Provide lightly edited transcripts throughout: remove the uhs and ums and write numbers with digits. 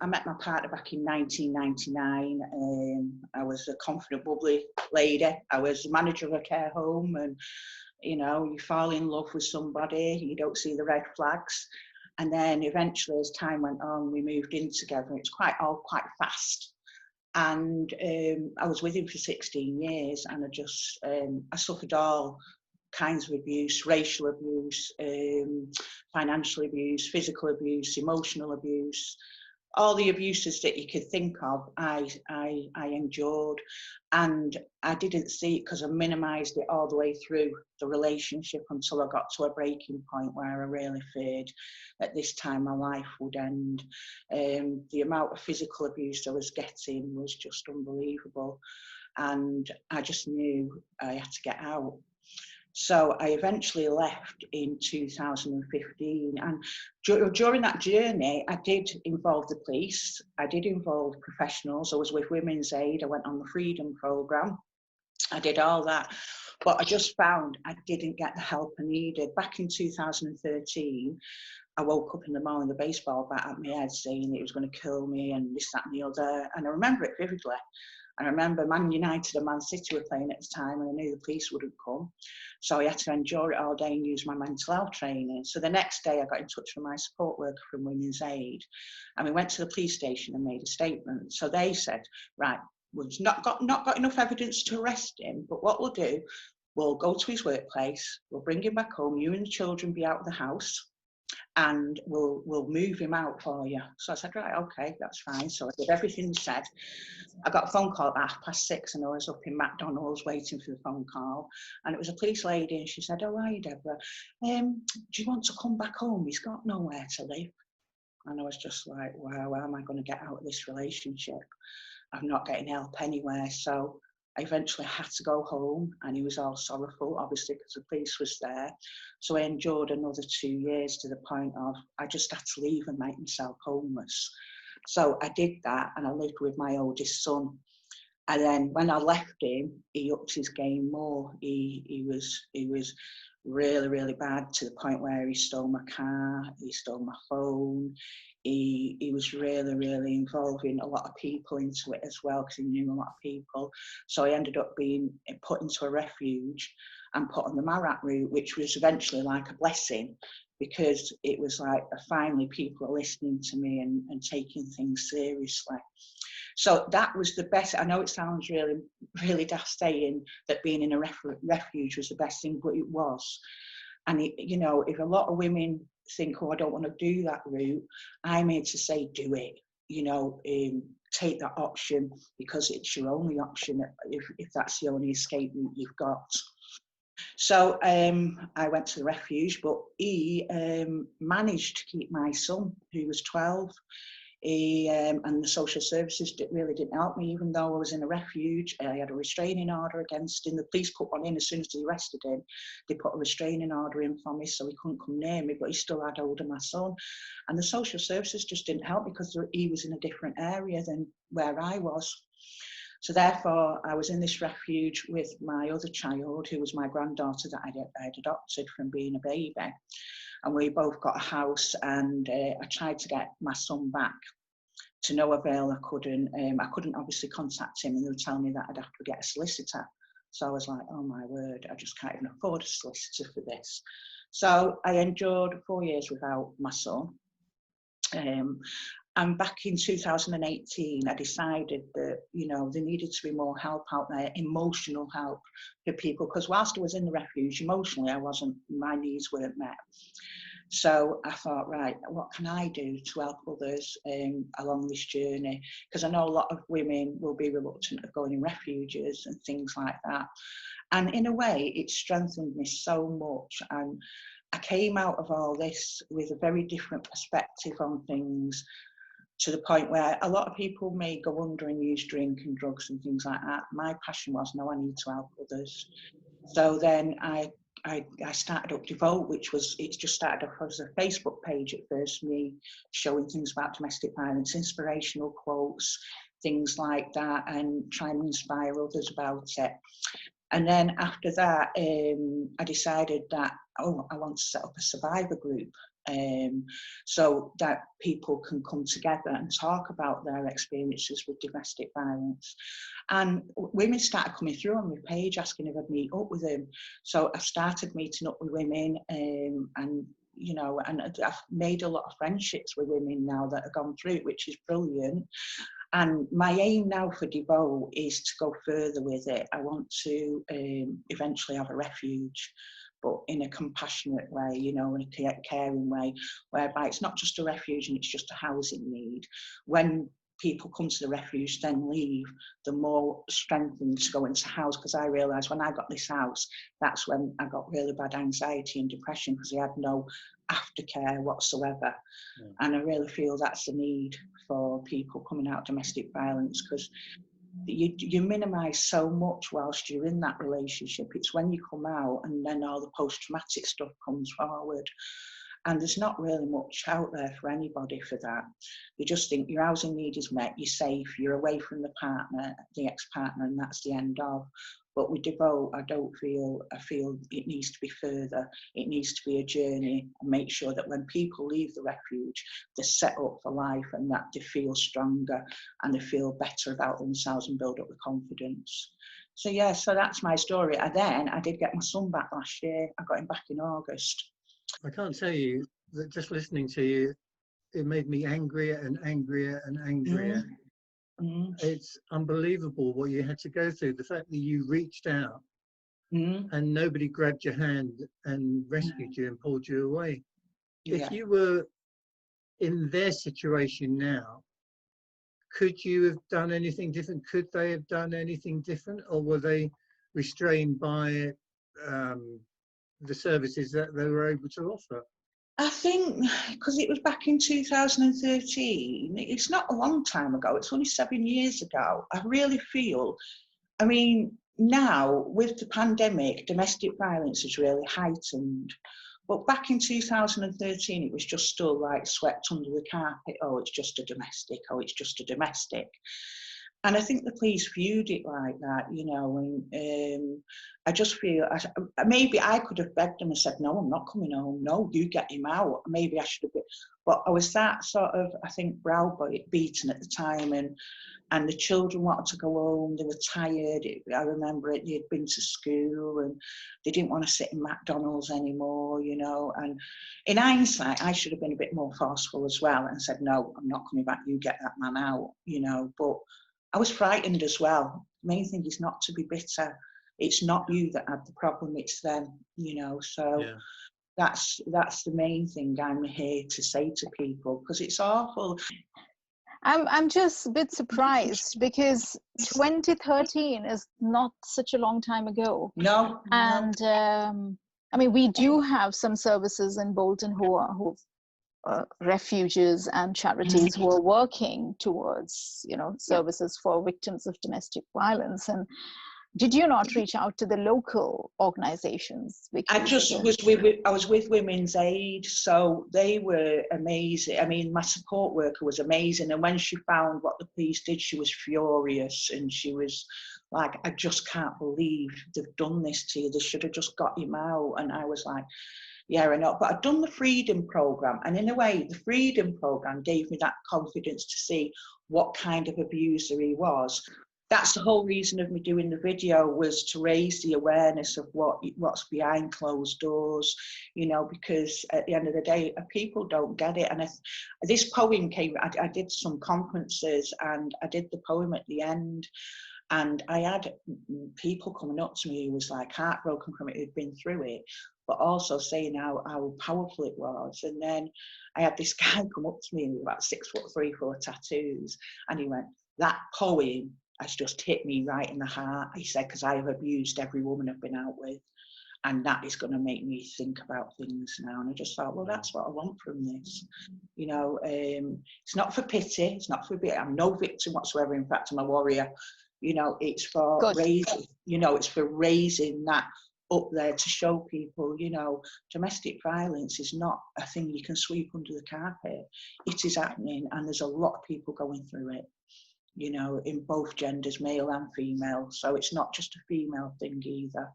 I met my partner back in 1999. I was a confident, bubbly lady. I was the manager of a care home, and you know, you fall in love with somebody, you don't see the red flags. And then eventually, as time went on, we moved in together. It's quite fast. And I was with him for 16 years, and I suffered all kinds of abuse, racial abuse, financial abuse, physical abuse, emotional abuse, all the abuses that you could think of, I endured, and I didn't see it because I minimised it all the way through the relationship until I got to a breaking point where I really feared at this time my life would end. The amount of physical abuse I was getting was just unbelievable, and I just knew I had to get out. So I eventually left in 2015, and during that journey I did involve the police, I did involve professionals, I was with Women's Aid, I went on the Freedom Programme, I did all that, but I just found I didn't get the help I needed. Back in 2013, I woke up in the morning with a baseball bat at my head saying it was going to kill me and this, that and the other, and I remember it vividly. I remember Man United and Man City were playing at the time, and I knew the police wouldn't come. So I had to endure it all day and use my mental health training. So the next day I got in touch with my support worker from Women's Aid, and we went to the police station and made a statement. So they said, right, we've not got enough evidence to arrest him, but what we'll do, we'll go to his workplace, we'll bring him back home, you and the children be out of the house, and we'll move him out for you. So I said, right, okay, that's fine. So I did everything he said. I got a phone call at 6:30, and I was up in McDonald's waiting for the phone call, and it was a police lady, and she said, oh, hi Deborah, do you want to come back home? He's got nowhere to live. And I was just like, wow, how am I going to get out of this relationship? I'm not getting help anywhere. So I eventually had to go home, and he was all sorrowful, obviously, because the police was there. So I endured another 2 years to the point of I just had to leave and make myself homeless. So I did that, and I lived with my oldest son. And then when I left him, he upped his game more. He was really, really bad, to the point where he stole my car, he stole my phone. He was really, really involving a lot of people into it as well, because he knew a lot of people. So I ended up being put into a refuge and put on the Marat route, which was eventually like a blessing, because it was like finally people are listening to me and taking things seriously. So that was the best. I know it sounds really, really daft saying that being in a refuge was the best thing, but it was. And you know, if a lot of women think, oh, I don't want to do that route, I'm here to say, do it. You know, take that option, because it's your only option if that's the only escape route you've got. So I went to the refuge, but he managed to keep my son, who was 12. And the social services really didn't help me, even though I was in a refuge. I had a restraining order against him. The police put one in as soon as they arrested him. They put a restraining order in for me, so he couldn't come near me, but he still had hold of my son. And the social services just didn't help, because he was in a different area than where I was. So therefore, I was in this refuge with my other child, who was my granddaughter that I had adopted from being a baby. And we both got a house, and I tried to get my son back. To no avail. I couldn't obviously contact him, and they were telling me that I'd have to get a solicitor. So I was like, oh my word, I just can't even afford a solicitor for this. So I endured 4 years without my son. And back in 2018, I decided that, you know, there needed to be more help out there, emotional help for people, because whilst I was in the refuge, emotionally, my needs weren't met. So I thought, right, what can I do to help others along this journey? Because I know a lot of women will be reluctant of going in refuges and things like that. And in a way, it strengthened me so much. And I came out of all this with a very different perspective on things, to the point where a lot of people may go under and use drink and drugs and things like that. My passion was, no, I need to help others. So then I started up Devote, it just started off as a Facebook page at first, me showing things about domestic violence, inspirational quotes, things like that, and trying to inspire others about it. And then after that, I decided that, I want to set up a survivor group, so that people can come together and talk about their experiences with domestic violence. And women started coming through on my page asking if I'd meet up with them. So I started meeting up with women, and you know, and I've made a lot of friendships with women now that have gone through it, which is brilliant. And my aim now for Devote is to go further with it. I want to eventually have a refuge, but in a compassionate way, you know, in a caring way, whereby it's not just a refuge and it's just a housing need. When people come to the refuge, then leave, the more strengthened to go into house. Because I realised when I got this house, that's when I got really bad anxiety and depression, because I had no aftercare whatsoever. Yeah. And I really feel that's the need for people coming out of domestic violence, because you minimise so much whilst you're in that relationship. It's when you come out and then all the post-traumatic stuff comes forward. And there's not really much out there for anybody for that. You just think your housing need is met, you're safe, you're away from the partner, the ex-partner, and that's the end of. But with Devote, I feel it needs to be further. It needs to be a journey, and make sure that when people leave the refuge, they're set up for life and that they feel stronger and they feel better about themselves and build up the confidence. So yeah, so that's my story. And then I did get my son back last year. I got him back in August. I can't tell you that just listening to you, it made me angrier and angrier and angrier. It's unbelievable what you had to go through. The fact that you reached out and nobody grabbed your hand and rescued you and pulled you away. Yeah. If you were in their situation now, could you have done anything different? Could they have done anything different? Or were they restrained by the services that they were able to offer? I think because it was back in 2013, it's not a long time ago, it's only 7 years ago. I really feel, I mean, now with the pandemic, domestic violence is really heightened. But back in 2013, it was just still like swept under the carpet. Oh, it's just a domestic. Oh, it's just a domestic. And I think the police viewed it like that, you know, and I just feel, maybe I could have begged them and said, no, I'm not coming home. No, you get him out. Maybe I should have been, but I was that sort of, I think, browbeaten at the time, and the children wanted to go home. They were tired. I remember it, they'd been to school and they didn't want to sit in McDonald's anymore, you know. And in hindsight, I should have been a bit more forceful as well and said, no, I'm not coming back. You get that man out, you know. But I was frightened as well. The main thing is not to be bitter. It's not you that had the problem, it's them, you know. So yeah. That's the main thing I'm here to say to people, because it's awful. I'm just a bit surprised because 2013 is not such a long time ago. No. And I mean, we do have some services in Bolton who refuges and charities who are working towards, you know, services for victims of domestic violence. And did you not reach out to the local organizations? I was with Women's Aid, so they were amazing. I mean, my support worker was amazing, and when she found what the police did, she was furious, and she was like, I just can't believe they've done this to you. They should have just got him out. And I was like, yeah, I know. But I'd done the Freedom Programme, and in a way, the Freedom Programme gave me that confidence to see what kind of abuser he was. That's the whole reason of me doing the video, was to raise the awareness of what's behind closed doors, you know, because at the end of the day, people don't get it. And this poem came, I did some conferences and I did the poem at the end, and I had people coming up to me who was like heartbroken from it, who'd been through it, but also saying how powerful it was. And then I had this guy come up to me with about 6'3", 4 tattoos, and he went, that poem has just hit me right in the heart. He said, because I have abused every woman I've been out with, and that is going to make me think about things now. And I just thought, well, that's what I want from this. You know, it's not for pity, it's not for, I'm no victim whatsoever. In fact, I'm a warrior. You know, it's for raising, you know, it's for raising that up there to show people, you know, domestic violence is not a thing you can sweep under the carpet. It is happening, and there's a lot of people going through it, you know, in both genders, male and female. So it's not just a female thing either.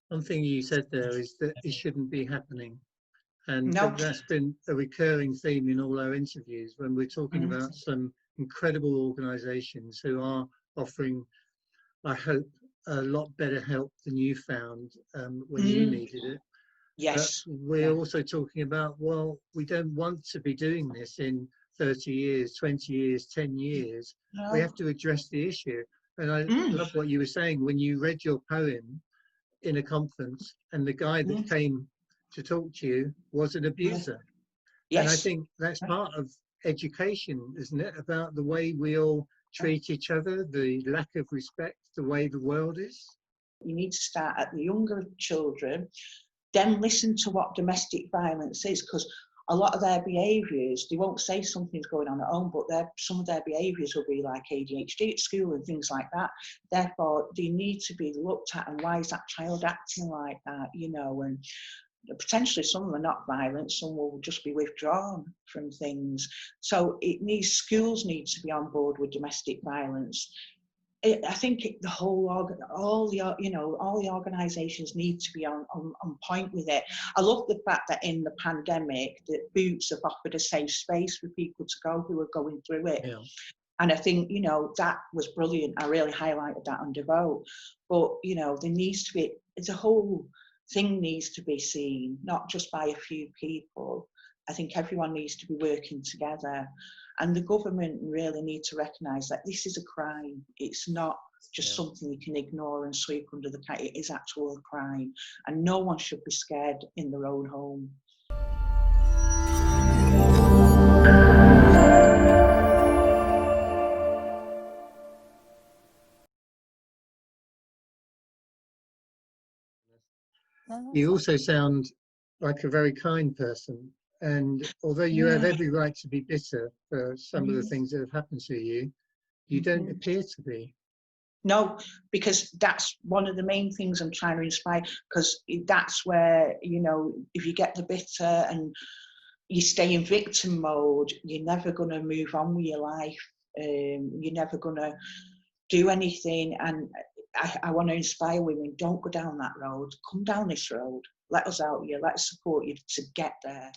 One thing you said there is that it shouldn't be happening. And No. that's been a recurring theme in all our interviews when we're talking about some incredible organisations who are offering, I hope, a lot better help than you found when you needed it. Yes. We're also talking about, well, we don't want to be doing this in 30 years, 20 years, 10 years. No. We have to address the issue. And I love what you were saying when you read your poem in a conference and the guy that came to talk to you was an abuser. Yes. And I think that's part of education, isn't it? About the way we all treat each other, the lack of respect, the way the world is. You need to start at the younger children, then listen to what domestic violence is, because a lot of their behaviours, they won't say something's going on at home, but some of their behaviours will be like ADHD at school and things like that. Therefore, they need to be looked at, and why is that child acting like that, you know, and potentially some of them are not violent, some will just be withdrawn from things. So schools need to be on board with domestic violence. I think all the organisations need to be on point with it. I love the fact that in the pandemic, that Boots have offered a safe space for people to go who are going through it. Yeah. And I think, you know, that was brilliant. I really highlighted that on Devote. But, you know, there needs to be, it's a whole thing needs to be seen, not just by a few people. I think everyone needs to be working together. And the government really need to recognise that this is a crime. It's not just something you can ignore and sweep under the carpet. It is actual crime. And no one should be scared in their own home. You also sound like a very kind person. And although you have every right to be bitter for some of the things that have happened to you, you don't appear to be. No, because that's one of the main things I'm trying to inspire, because that's where, you know, if you get the bitter and you stay in victim mode, you're never going to move on with your life. You're never going to do anything. And I want to inspire women, don't go down that road. Come down this road. Let us help you. Let us support you to get there.